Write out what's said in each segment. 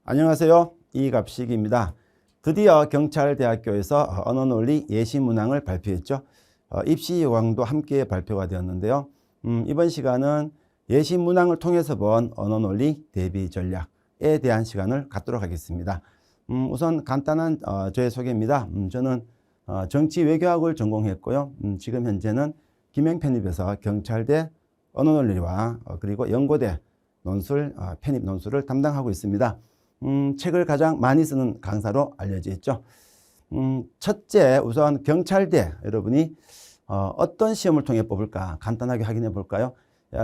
안녕하세요. 이갑식입니다. 드디어 경찰대학교에서 언어논리 예시문항을 발표했죠. 입시 요강도 함께 발표가 되었는데요. 이번 시간은 예시문항을 통해서 본 언어논리 대비 전략에 대한 시간을 갖도록 하겠습니다. 우선 간단한 저의 소개입니다. 저는 정치외교학을 전공했고요. 지금 현재는 김행편입에서 경찰대 언어논리와 그리고 연고대 논술, 편입 논술을 담당하고 있습니다. 책을 가장 많이 쓰는 강사로 알려져 있죠. 첫째, 우선 경찰대 여러분이 어떤 시험을 통해 뽑을까 간단하게 확인해 볼까요?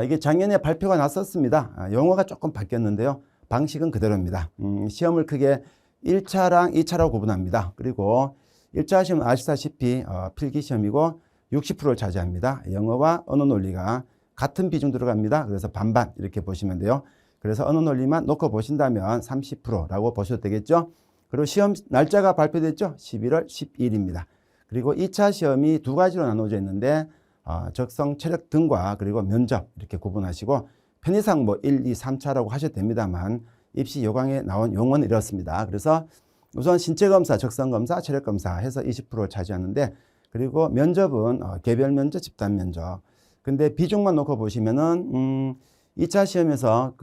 이게 작년에 발표가 났었습니다. 용어가 조금 바뀌었는데요. 방식은 그대로입니다. 시험을 크게 1차랑 2차라고 구분합니다. 그리고 1차 시험은 아시다시피 필기시험이고 60%를 차지합니다. 영어와 언어논리가 같은 비중 들어갑니다. 그래서 반반 이렇게 보시면 돼요. 그래서 언어논리만 놓고 보신다면 30%라고 보셔도 되겠죠. 그리고 시험 날짜가 발표됐죠. 11월 10일입니다. 그리고 2차 시험이 두 가지로 나눠져 있는데 적성, 체력 등과 그리고 면접 이렇게 구분하시고 편의상 뭐 1, 2, 3차라고 하셔도 됩니다만 입시 요강에 나온 용어는 이렇습니다. 그래서 우선 신체검사, 적성검사, 체력검사 해서 20% 차지하는데 그리고 면접은 개별 면접, 집단 면접. 근데 비중만 놓고 보시면은 2차 시험에서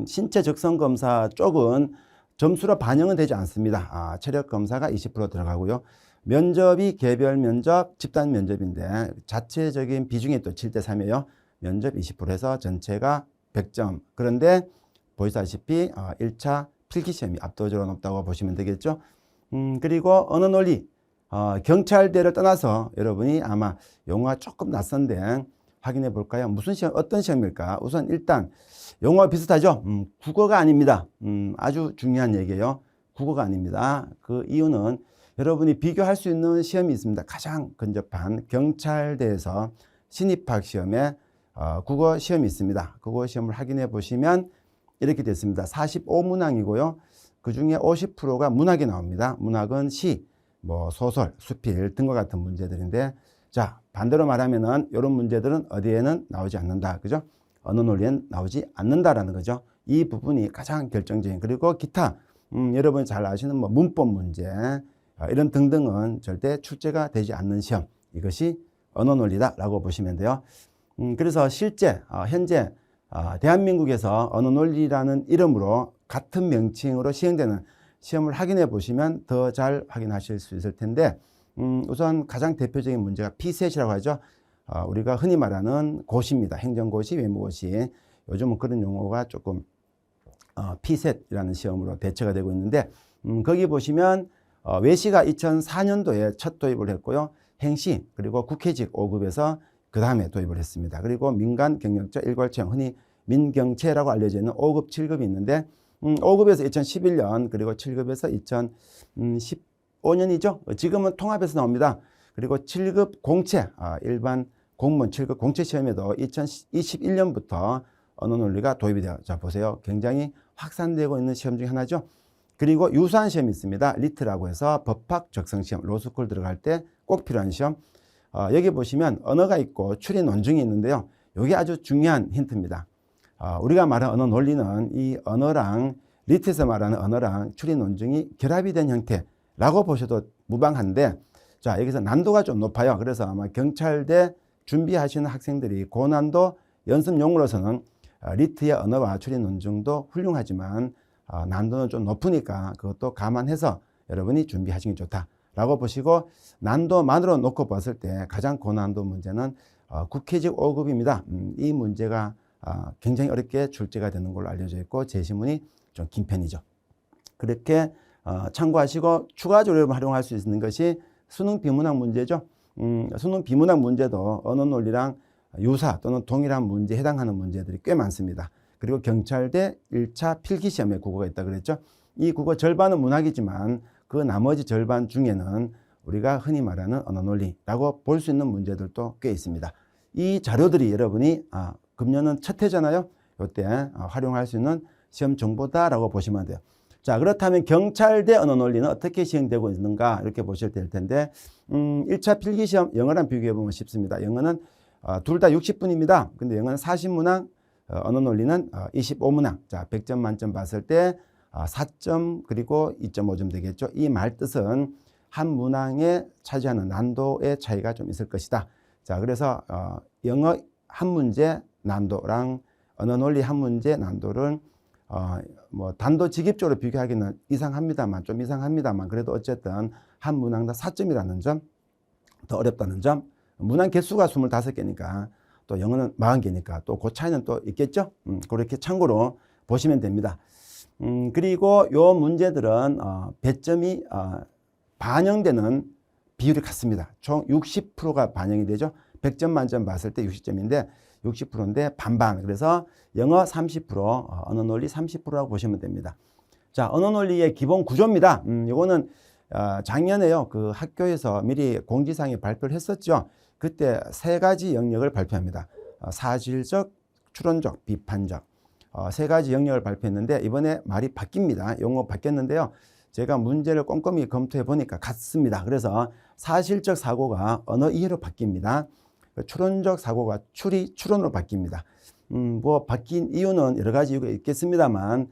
신체 적성 검사 쪽은 점수로 반영은 되지 않습니다. 체력 검사가 20% 들어가고요. 면접이 개별 면접, 집단 면접인데 자체적인 비중이 또 7대 3이에요. 면접 20%에서 전체가 100점. 그런데 보시다시피 1차 필기시험이 압도적으로 높다고 보시면 되겠죠. 그리고 언어논리, 경찰대를 떠나서 여러분이 아마 용어가 조금 낯선데 확인해 볼까요? 무슨 시험, 어떤 시험일까? 우선 일단 영어와 비슷하죠? 국어가 아닙니다. 아주 중요한 얘기예요. 국어가 아닙니다. 그 이유는 여러분이 비교할 수 있는 시험이 있습니다. 가장 근접한 경찰대에서 신입학 시험에 국어 시험이 있습니다. 국어 시험을 확인해 보시면 이렇게 됐습니다. 45문항이고요. 그 중에 50%가 문학이 나옵니다. 문학은 시, 뭐 소설, 수필 등과 같은 문제들인데 자, 반대로 말하면은 이런 문제들은 어디에는 나오지 않는다. 그죠? 언어논리엔 나오지 않는다라는 거죠. 이 부분이 가장 결정적인. 그리고 기타, 여러분이 잘 아시는 뭐 문법 문제, 이런 등등은 절대 출제가 되지 않는 시험. 이것이 언어논리다라고 보시면 돼요. 그래서 실제, 현재, 대한민국에서 언어논리라는 이름으로 같은 명칭으로 시행되는 시험을 확인해 보시면 더 잘 확인하실 수 있을 텐데, 우선 가장 대표적인 문제가 피셋이라고 하죠. 우리가 흔히 말하는 고시입니다. 행정고시, 외무고시. 요즘은 그런 용어가 조금 피셋이라는 시험으로 대체가 되고 있는데 거기 보시면 외시가 2004년도에 첫 도입을 했고요. 행시 그리고 국회직 5급에서 그 다음에 도입을 했습니다. 그리고 민간 경력자 일괄채용 흔히 민경채라고 알려져 있는 5급, 7급이 있는데 5급에서 2011년 그리고 7급에서 2015년이죠. 지금은 통합해서 나옵니다. 그리고 7급 공채, 일반 공무원 7급 공채 시험에도 2021년부터 언어논리가 도입이 되어 자 보세요. 굉장히 확산되고 있는 시험 중에 하나죠. 그리고 유사한 시험이 있습니다. 리트라고 해서 법학 적성 시험, 로스쿨 들어갈 때 꼭 필요한 시험. 여기 보시면 언어가 있고 추리 논증이 있는데요. 이게 아주 중요한 힌트입니다. 우리가 말하는 언어 논리는 이 언어랑 리트에서 말하는 언어랑 추리 논증이 결합이 된 형태라고 보셔도 무방한데 자 여기서 난도가 좀 높아요. 그래서 아마 경찰대 준비하시는 학생들이 고난도 연습용으로서는 리트의 언어와 추리 논증도 훌륭하지만 난도는 좀 높으니까 그것도 감안해서 여러분이 준비하시는 게 좋다라고 보시고 난도만으로 놓고 봤을 때 가장 고난도 문제는 국회직 5급입니다. 이 문제가 굉장히 어렵게 출제가 되는 걸로 알려져 있고 제시문이 좀 긴 편이죠. 그렇게 참고하시고 추가적으로 활용할 수 있는 것이 수능 비문학 문제죠. 수능 비문학 문제도 언어논리랑 유사 또는 동일한 문제에 해당하는 문제들이 꽤 많습니다. 그리고 경찰대 1차 필기시험에 국어가 있다 그랬죠. 이 국어 절반은 문학이지만 그 나머지 절반 중에는 우리가 흔히 말하는 언어논리라고 볼 수 있는 문제들도 꽤 있습니다. 이 자료들이 여러분이 금년은 첫 해잖아요. 이때 활용할 수 있는 시험 정보다라고 보시면 돼요. 자, 그렇다면 경찰대 언어논리는 어떻게 시행되고 있는가 이렇게 보실 텐데 1차 필기시험 영어랑 비교해 보면 쉽습니다. 영어는 둘 다 60분입니다. 근데 영어는 40문항, 언어 논리는 25문항. 자, 100점 만점 봤을 때 4점 그리고 2.5점 되겠죠. 이 말 뜻은 한 문항에 차지하는 난도의 차이가 좀 있을 것이다. 자, 그래서 영어 한 문제 난도랑 언어 논리 한 문제 난도를 뭐 단도직입적으로 비교하기는 좀 이상합니다만 그래도 어쨌든 한 문항당 4점이라는 점, 더 어렵다는 점, 문항 개수가 25개니까 또 영어는 40개니까 또 그 차이는 또 있겠죠. 그렇게 참고로 보시면 됩니다. 그리고 요 문제들은 배점이 반영되는 비율이 같습니다. 총 60%가 반영이 되죠. 100점 만점 봤을 때 60점인데 60%인데 반반. 그래서 영어 30%, 언어 논리 30%라고 보시면 됩니다. 자, 언어 논리의 기본 구조입니다. 요거는 작년에요. 그 학교에서 미리 공지사항에 발표를 했었죠. 그때 3가지 영역을 발표합니다. 사실적, 추론적, 비판적. 3가지 영역을 발표했는데 이번에 말이 바뀝니다. 용어 바뀌었는데요. 제가 문제를 꼼꼼히 검토해 보니까 같습니다. 그래서 사실적 사고가 언어 이해로 바뀝니다. 추론적 사고가 추리, 추론으로 바뀝니다. 뭐 바뀐 이유는 여러 가지 이유가 있겠습니다만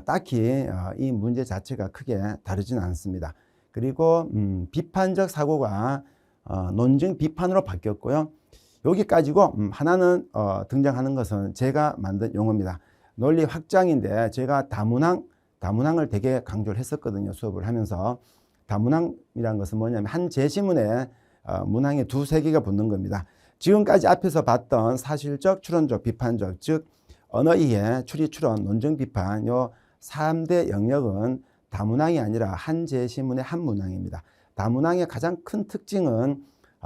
딱히 이 문제 자체가 크게 다르지는 않습니다. 그리고 비판적 사고가 논증 비판으로 바뀌었고요. 여기까지고 하나는 등장하는 것은 제가 만든 용어입니다. 논리 확장인데 제가 다문항을 되게 강조를 했었거든요. 수업을 하면서. 다문항이라는 것은 뭐냐면 한 제시문에 문항에 2-3개가 붙는 겁니다. 지금까지 앞에서 봤던 사실적, 추론적, 비판적, 즉 언어 이해, 추리, 추론, 논증, 비판 요 3대 영역은 다문항이 아니라 한 제시문의 한 문항입니다. 다문항의 가장 큰 특징은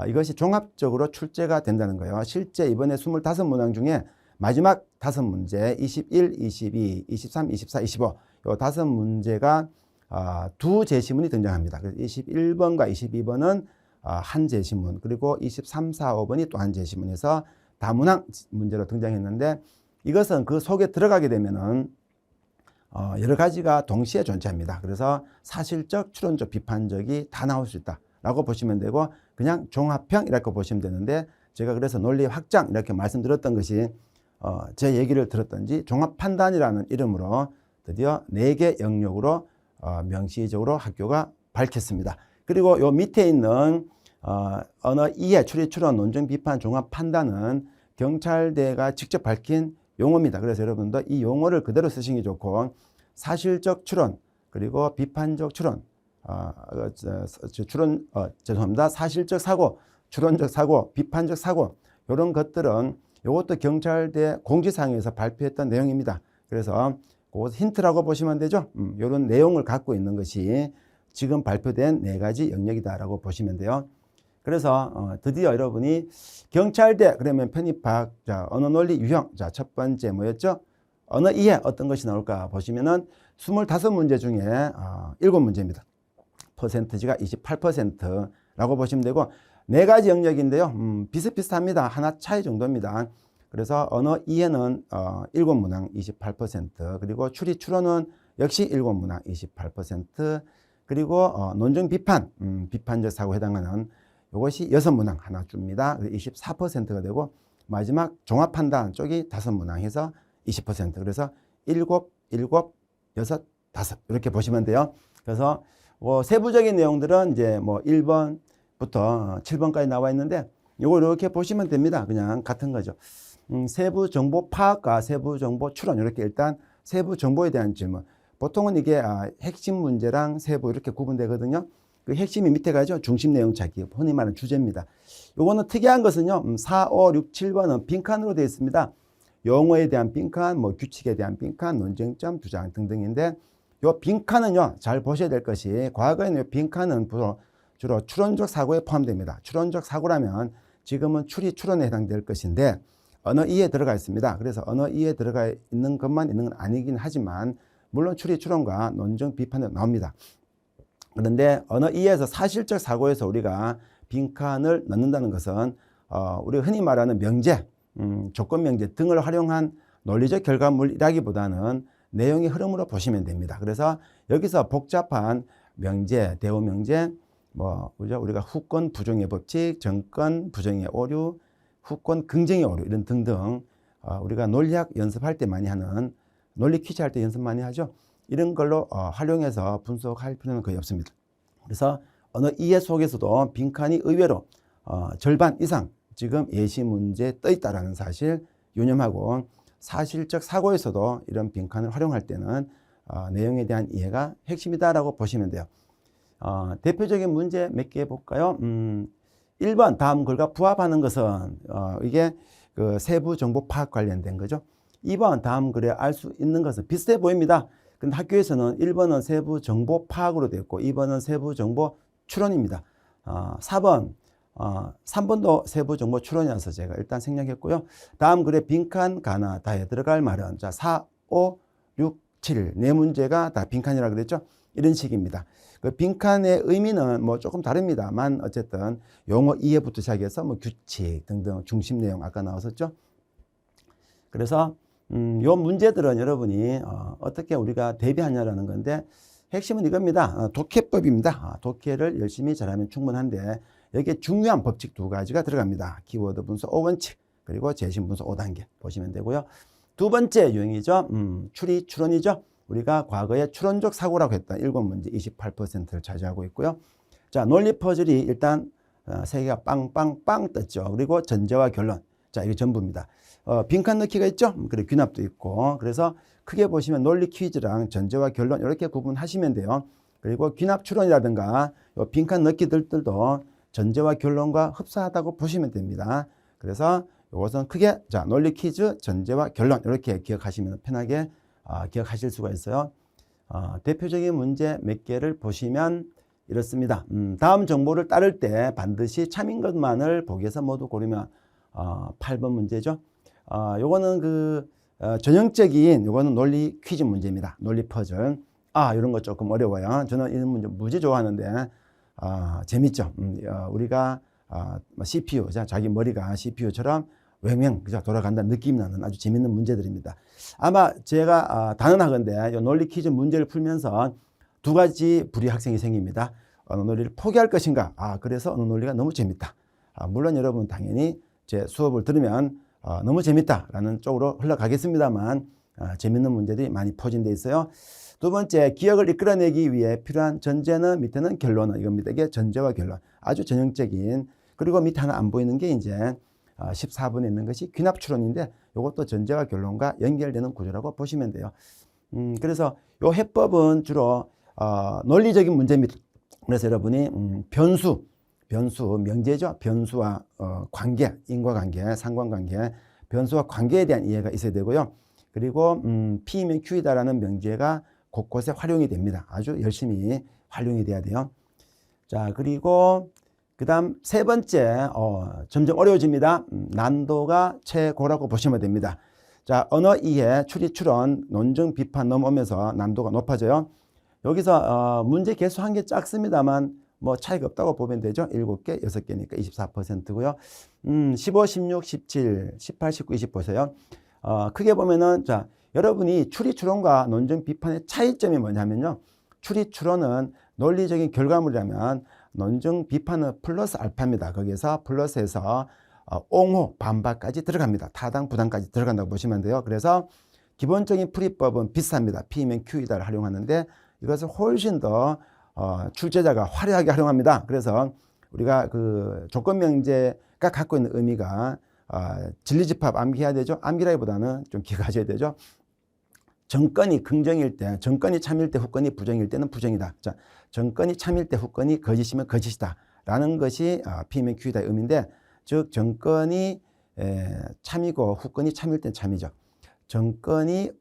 이것이 종합적으로 출제가 된다는 거예요. 실제 이번에 25문항 중에 마지막 5문제 21, 22, 23, 24, 25 요 5문제가 두 제시문이 등장합니다. 그래서 21번과 22번은 한 제시문, 그리고 23, 4, 5번이 또 한 제시문에서 다문항 문제로 등장했는데 이것은 그 속에 들어가게 되면은 여러 가지가 동시에 존재합니다. 그래서 사실적, 추론적, 비판적이 다 나올 수 있다라고 보시면 되고 그냥 종합형 이렇게 보시면 되는데 제가 그래서 논리 확장 이렇게 말씀드렸던 것이 제 얘기를 들었던지 종합판단이라는 이름으로 드디어 4개 영역으로 명시적으로 학교가 밝혔습니다. 그리고 요 밑에 있는 언어 이해, 추리, 추론, 논증, 비판, 종합 판단은 경찰대가 직접 밝힌 용어입니다. 그래서 여러분도 이 용어를 그대로 쓰시는 게 좋고 사실적 추론 그리고 비판적 추론, 죄송합니다. 사실적 사고, 추론적 사고, 비판적 사고 이런 것들은 이것도 경찰대 공지사항에서 발표했던 내용입니다. 그래서 그것 힌트라고 보시면 되죠. 이런 내용을 갖고 있는 것이 지금 발표된 4가지 영역이다라고 보시면 돼요. 그래서 드디어 여러분이 경찰대 그러면 편입학, 자, 언어 논리 유형, 자, 첫 번째 뭐였죠? 언어 이해 어떤 것이 나올까 보시면은 25문제 중에 7문제입니다. 퍼센트지가 28%라고 보시면 되고 4가지 영역인데요. 비슷비슷합니다. 하나 차이 정도입니다. 그래서 언어 이해는 7문항 28%, 그리고 추리 추론은 역시 7문항 28%, 그리고 논증 비판, 비판적 사고에 해당하는 이것이 6문항 하나 줍니다. 24%가 되고 마지막 종합 판단 쪽이 5문항 해서 20%. 그래서 7, 7, 6, 5 이렇게 보시면 돼요. 그래서 세부적인 내용들은 이제 뭐 1번부터 7번까지 나와 있는데 이거 이렇게 보시면 됩니다. 그냥 같은 거죠. 세부 정보 파악과 세부 정보 추론 이렇게 일단 세부 정보에 대한 질문. 보통은 이게 핵심 문제랑 세부 이렇게 구분되거든요. 그 핵심이 밑에 가죠. 중심 내용 찾기. 흔히 말하는 주제입니다. 요거는 특이한 것은요. 4, 5, 6, 7번은 빈칸으로 되어 있습니다. 용어에 대한 빈칸, 뭐 규칙에 대한 빈칸, 논쟁점, 주장 등등인데 요 빈칸은요. 잘 보셔야 될 것이 과거에는 요 빈칸은 주로 추론적 사고에 포함됩니다. 추론적 사고라면 지금은 추리, 추론에 해당될 것인데 언어 이해에 들어가 있습니다. 그래서 언어 이해에 들어가 있는 것만 있는 건 아니긴 하지만 물론 추리, 추론과 논증, 비판도 나옵니다. 그런데 언어 이해에서 사실적 사고에서 우리가 빈칸을 넣는다는 것은 우리가 흔히 말하는 명제, 조건 명제 등을 활용한 논리적 결과물이라기보다는 내용의 흐름으로 보시면 됩니다. 그래서 여기서 복잡한 명제, 대우 명제, 우리가 후권 부정의 법칙, 정권 부정의 오류, 후권 긍정의 오류 이런 등등 우리가 논리학 연습할 때 많이 하는 논리 퀴즈 할 때 연습 많이 하죠. 이런 걸로 활용해서 분석할 필요는 거의 없습니다. 그래서 언어 이해 속에서도 빈칸이 의외로 절반 이상 지금 예시 문제에 떠 있다는 사실 유념하고 사실적 사고에서도 이런 빈칸을 활용할 때는 내용에 대한 이해가 핵심이다라고 보시면 돼요. 대표적인 문제 몇 개 볼까요? 1번 다음 글과 부합하는 것은 이게 그 세부 정보 파악 관련된 거죠. 2번 다음 글에 알 수 있는 것은 비슷해 보입니다. 근데 학교에서는 1번은 세부 정보 파악으로 되어 있고 2번은 세부 정보 추론입니다. 4번 3번도 세부 정보 추론이라서 제가 일단 생략했고요. 다음 글에 빈칸 가나다에 들어갈 말은 자 4, 5, 6, 7 네 문제가 다 빈칸이라고 그랬죠. 이런 식입니다. 그 빈칸의 의미는 뭐 조금 다릅니다만 어쨌든 용어 이해부터 시작해서 뭐 규칙 등등 중심 내용 아까 나왔었죠. 그래서 요 문제들은 여러분이 어떻게 우리가 대비하냐라는 건데 핵심은 이겁니다. 독해법입니다. 독해를 열심히 잘하면 충분한데 여기에 중요한 법칙 두 가지가 들어갑니다. 키워드 분석 5원칙 그리고 재심 분석 5단계 보시면 되고요. 두 번째 유형이죠. 추리 추론이죠. 우리가 과거에 추론적 사고라고 했던 7문제 28%를 차지하고 있고요. 자, 논리 퍼즐이 일단 세 개가 빵빵빵 떴죠. 그리고 전제와 결론. 자, 이게 전부입니다. 빈칸 넣기가 있죠. 그리고 귀납도 있고. 그래서 크게 보시면 논리 퀴즈랑 전제와 결론 이렇게 구분하시면 돼요. 그리고 귀납 추론이라든가 요 빈칸 넣기들도 전제와 결론과 흡사하다고 보시면 됩니다. 그래서 이것은 크게 자 논리 퀴즈, 전제와 결론 이렇게 기억하시면 편하게 기억하실 수가 있어요. 대표적인 문제 몇 개를 보시면 이렇습니다. 다음 정보를 따를 때 반드시 참인 것만을 보기에서 모두 고르면 8번 문제죠. 요거는 그 전형적인 요거는 논리 퀴즈 문제입니다. 논리 퍼즐. 이런 거 조금 어려워요. 저는 이런 문제 무지 좋아하는데 재밌죠. 우리가 CPU, 자기 머리가 CPU처럼 왱왱 그저 돌아간다는 느낌이 나는 아주 재밌는 문제들입니다. 아마 제가 단언하건대 이 논리 퀴즈 문제를 풀면서 두 가지 부류 학생이 생깁니다. 어느 논리를 포기할 것인가. 그래서 어느 논리가 너무 재밌다. 물론 여러분 당연히 제 수업을 들으면 너무 재밌다라는 쪽으로 흘러가겠습니다만 재밌는 문제들이 많이 포진되어 있어요. 두 번째, 기억을 이끌어내기 위해 필요한 전제는 밑에는 결론은 이겁니다. 이게 전제와 결론. 아주 전형적인. 그리고 밑에 하나 안 보이는 게 이제 14번에 있는 것이 귀납 추론인데 이것도 전제와 결론과 연결되는 구조라고 보시면 돼요. 그래서 이 해법은 주로 논리적인 문제입니다. 그래서 여러분이 변수 명제죠. 변수와 관계, 인과관계, 상관관계, 변수와 관계에 대한 이해가 있어야 되고요. 그리고 P면 Q이다라는 명제가 곳곳에 활용이 됩니다. 아주 열심히 활용이 돼야 돼요. 자, 그리고 그 다음 세 번째, 점점 어려워집니다. 난도가 최고라고 보시면 됩니다. 자, 언어 이해, 추리, 추론, 논증, 비판 넘어오면서 난도가 높아져요. 여기서 문제 개수 한 개 작습니다만 뭐 차이가 없다고 보면 되죠. 7개, 6개니까 24%고요. 15, 16, 17, 18, 19, 20 보세요. 크게 보면은 자, 여러분이 추리, 추론과 논증, 비판의 차이점이 뭐냐면요. 추리, 추론은 논리적인 결과물이라면 논증, 비판은 플러스 알파입니다. 거기에서 플러스해서 옹호, 반박까지 들어갑니다. 타당, 부당까지 들어간다고 보시면 돼요. 그래서 기본적인 풀이법은 비슷합니다. P면 Q이다를 활용하는데 이것을 훨씬 더 출제자가 화려하게 활용합니다. 그래서 우리가 그 조건명제가 갖고 있는 의미가 진리집합 암기해야 되죠. 암기라기보다는 좀 기억하셔야 되죠. 정권이 긍정일 때, 정권이 참일 때, 후권이 부정일 때는 부정이다. 자, 정권이 참일 때, 후권이 거짓이면 거짓이다. 라는 것이 P면 Q이다의 의미인데, 즉 정권이 참이고 후권이 참일 때는 참이죠. 정권이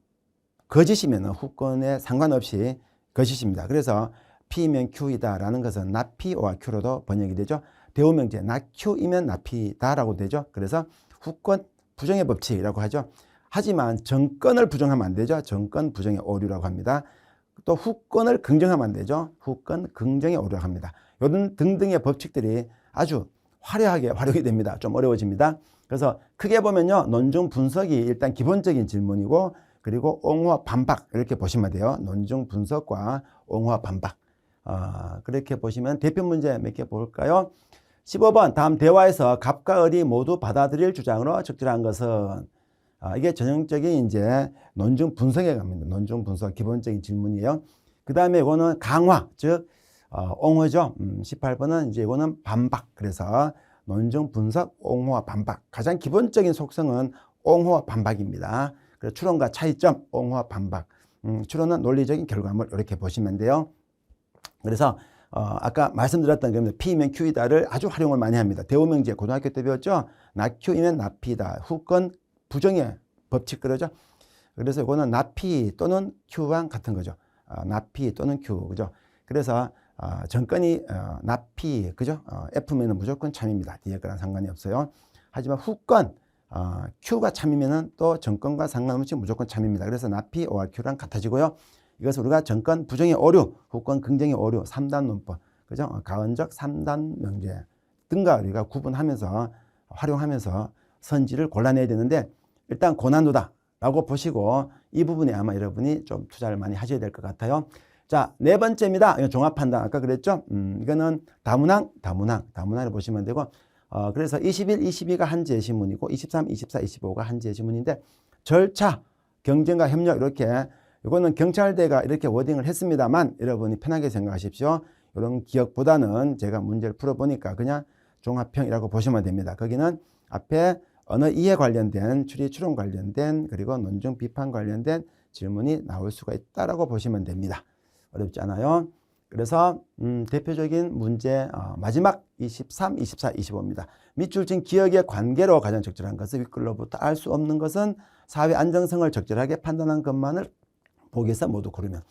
거짓이면 후권에 상관없이 거짓입니다. 그래서 P면 Q이다라는 것은 not P와 Q로도 번역이 되죠. 대우명제 not Q이면 not P다라고 되죠. 그래서 후권 부정의 법칙이라고 하죠. 하지만 정권을 부정하면 안 되죠. 정권 부정의 오류라고 합니다. 또 후권을 긍정하면 안 되죠. 후권 긍정의 오류라고 합니다. 이런 등등의 법칙들이 아주 화려하게 활용이 됩니다. 좀 어려워집니다. 그래서 크게 보면요. 논증 분석이 일단 기본적인 질문이고 그리고 옹호와 반박 이렇게 보시면 돼요. 논증 분석과 옹호와 반박. 그렇게 보시면 대표 문제 몇 개 볼까요? 15번 다음 대화에서 갑과 을이 모두 받아들일 주장으로 적절한 것은 이게 전형적인 이제 논증 분석에 갑니다. 논증 분석 기본적인 질문이에요. 그 다음에 이거는 강화, 즉 옹호죠. 18번은 이제 이거는 반박. 그래서 논증 분석, 옹호와 반박. 가장 기본적인 속성은 옹호와 반박입니다. 그래서 추론과 차이점, 옹호와 반박. 추론은 논리적인 결과물 이렇게 보시면 돼요. 그래서 아까 말씀드렸던 게 P이면 Q이다를 아주 활용을 많이 합니다. 대오명제 고등학교 때 배웠죠. 나 Q이면 나 P다. 후건 부정의 법칙 그러죠. 그래서 이거는 나 P 또는 Q랑 같은 거죠. 나 P 또는 Q 그죠. 그래서 정건이 나 P 그죠. F면은 무조건 참입니다. 뒤에 거랑 상관이 없어요. 하지만 후건 Q가 참이면은 또 정건과 상관없이 무조건 참입니다. 그래서 나 P or Q랑 같아지고요. 이것을 우리가 정건 부정의 오류, 후건 긍정의 오류, 3단 논법, 그죠? 가언적 3단 명제 등과 우리가 구분하면서 활용하면서 선지를 골라내야 되는데 일단 고난도다라고 보시고 이 부분에 아마 여러분이 좀 투자를 많이 하셔야 될 것 같아요. 자, 네 번째입니다. 이거 종합판단 아까 그랬죠? 이거는 다문항을 보시면 되고 그래서 21, 22가 한 제시문이고 23, 24, 25가 한 제시문인데 절차, 경쟁과 협력 이렇게 이거는 경찰대가 이렇게 워딩을 했습니다만 여러분이 편하게 생각하십시오. 이런 기억보다는 제가 문제를 풀어보니까 그냥 종합형이라고 보시면 됩니다. 거기는 앞에 언어 이해 관련된 추리 추론 관련된 그리고 논증 비판 관련된 질문이 나올 수가 있다라고 보시면 됩니다. 어렵지 않아요. 그래서 대표적인 문제 마지막 23, 24, 25입니다. 밑줄 친 기억의 관계로 가장 적절한 것은 윗글로부터 알 수 없는 것은 사회 안정성을 적절하게 판단한 것만을 보기에서 모두 고르면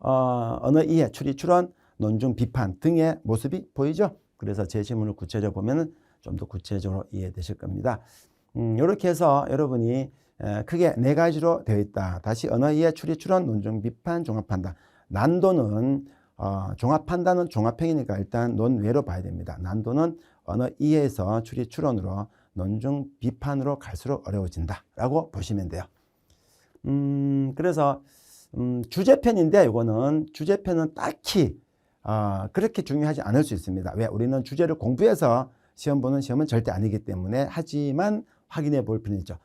언어 이해, 추리 추론, 논증 비판 등의 모습이 보이죠. 그래서 제시문을 구체적으로 보면 좀 더 구체적으로 이해되실 겁니다. 이렇게 해서 여러분이 크게 네 가지로 되어 있다. 다시 언어 이해, 추리 추론, 논증 비판, 종합 판단. 난도는 종합 판단은 종합형이니까 일단 논외로 봐야 됩니다. 난도는 언어 이해에서 추리 추론으로 논증 비판으로 갈수록 어려워진다라고 보시면 돼요. 그래서 주제편인데 이거는 주제편은 딱히 그렇게 중요하지 않을 수 있습니다. 왜? 우리는 주제를 공부해서 시험 보는 시험은 절대 아니기 때문에 하지만 확인해 볼 필요는 있죠.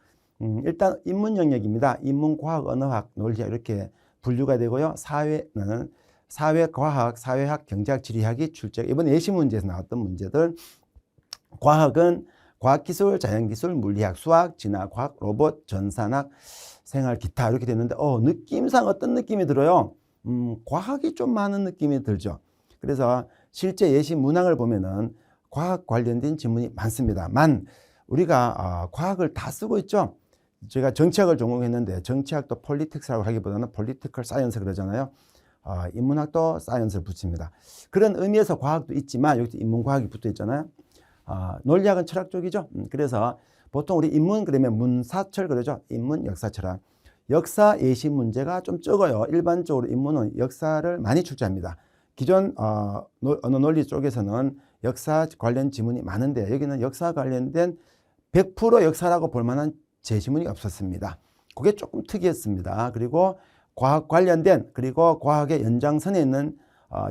일단 인문 영역입니다. 인문, 과학, 언어학, 논리학 이렇게 분류가 되고요. 사회는 사회과학, 사회학, 경제학, 지리학이 출제. 이번 예시 문제에서 나왔던 문제들. 과학은 과학기술, 자연기술, 물리학, 수학, 진화과학, 로봇, 전산학, 생활, 기타 이렇게 되는데 느낌상 어떤 느낌이 들어요? 과학이 좀 많은 느낌이 들죠. 그래서 실제 예시 문항을 보면은 과학 관련된 질문이 많습니다만 우리가 과학을 다 쓰고 있죠. 제가 정치학을 전공했는데 정치학도 폴리틱스라고 하기보다는 폴리티컬 사이언스 그러잖아요. 인문학도 사이언스를 붙입니다. 그런 의미에서 과학도 있지만 여기 인문과학이 붙어 있잖아요. 논리학은 철학 쪽이죠. 그래서 보통 우리 인문 그러면 문사철 그러죠. 인문 역사철학. 역사 예시 문제가 좀 적어요. 일반적으로 인문은 역사를 많이 출제합니다. 기존 언어 논리 쪽에서는 역사 관련 지문이 많은데 여기는 역사 관련된 100% 역사라고 볼 만한 제시문이 없었습니다. 그게 조금 특이했습니다. 그리고 과학 관련된 그리고 과학의 연장선에 있는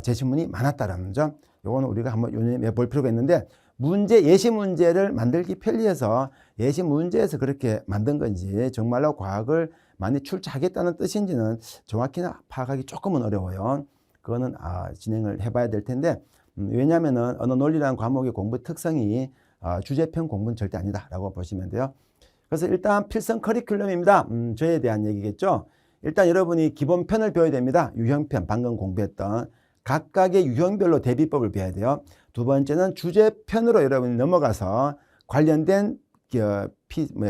제시문이 많았다라는 점. 이거는 우리가 한번 유념해 볼 필요가 있는데 예시 문제를 만들기 편리해서 예시 문제에서 그렇게 만든 건지 정말로 과학을 많이 출제하겠다는 뜻인지는 정확히는 파악하기 조금은 어려워요. 그거는 진행을 해봐야 될 텐데 왜냐하면은 언어 논리라는 과목의 공부 특성이 주제편 공부는 절대 아니다라고 보시면 돼요. 그래서 일단 필성 커리큘럼입니다. 저에 대한 얘기겠죠. 일단 여러분이 기본편을 배워야 됩니다. 유형편 방금 공부했던 각각의 유형별로 대비법을 배워야 돼요. 두 번째는 주제편으로 여러분이 넘어가서 관련된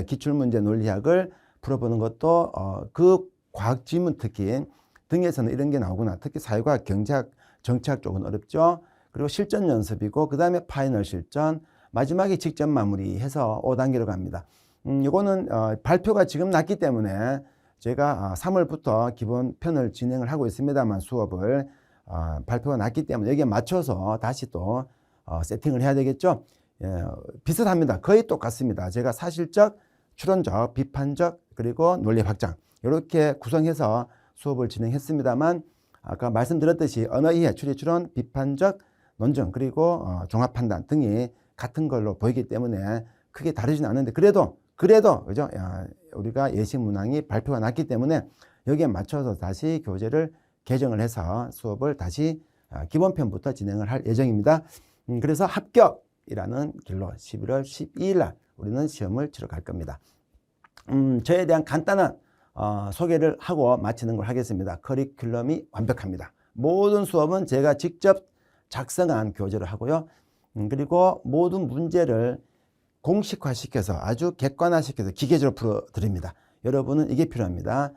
기출문제 논리학을 풀어보는 것도 그 과학 지문 특히 등에서는 이런 게 나오구나. 특히 사회과학, 경제학, 정치학 쪽은 어렵죠. 그리고 실전 연습이고 그 다음에 파이널 실전 마지막에 직접 마무리해서 5단계로 갑니다. 이거는 발표가 지금 났기 때문에 제가 3월부터 기본편을 진행을 하고 있습니다만 수업을 발표가 났기 때문에 여기에 맞춰서 다시 또 세팅을 해야 되겠죠. 비슷합니다. 거의 똑같습니다. 제가 사실적, 추론적, 비판적 그리고 논리 확장 이렇게 구성해서 수업을 진행했습니다만 아까 말씀드렸듯이 언어 이해, 추리 추론, 비판적, 논증 그리고 종합 판단 등이 같은 걸로 보이기 때문에 크게 다르지는 않은데 그래도 그죠? 우리가 예시 문항이 발표가 났기 때문에 여기에 맞춰서 다시 교재를 개정을 해서 수업을 다시 기본편부터 진행을 할 예정입니다. 그래서 합격이라는 길로 11월 12일 날 우리는 시험을 치러 갈 겁니다. 저에 대한 간단한 소개를 하고 마치는 걸 하겠습니다. 커리큘럼이 완벽합니다. 모든 수업은 제가 직접 작성한 교재를 하고요. 그리고 모든 문제를 공식화시켜서 아주 객관화시켜서 기계적으로 풀어드립니다. 여러분은 이게 필요합니다.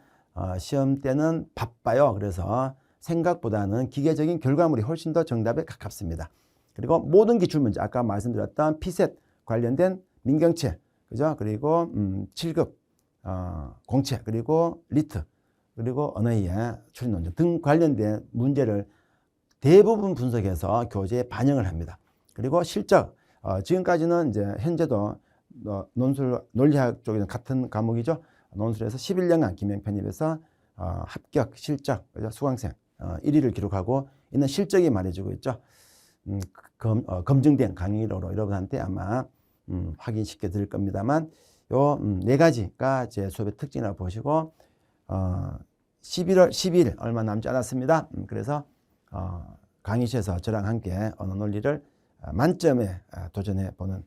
시험 때는 바빠요. 그래서 생각보다는 기계적인 결과물이 훨씬 더 정답에 가깝습니다. 그리고 모든 기출문제, 아까 말씀드렸던 피셋 관련된 민경채, 그죠? 그리고 7급 공채, 그리고 리트, 그리고 언어의 추린 논증 등 관련된 문제를 대부분 분석해서 교재에 반영을 합니다. 그리고 실적, 지금까지는 이제 현재도 논술 논리학 쪽에는 같은 과목이죠. 논술에서 11년간 김영 편입해서 합격 실적, 그죠? 수강생 1위를 기록하고 있는 실적이 말해주고 있죠. 검증된 강의로 여러분한테 아마 확인시켜 드릴 겁니다만 요 네 가지가 제 수업의 특징이라고 보시고 11월 12일 얼마 남지 않았습니다. 그래서 강의실에서 저랑 함께 언어 논리를 만점에 도전해 보는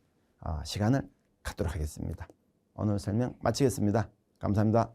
시간을 갖도록 하겠습니다. 오늘 설명 마치겠습니다. 감사합니다.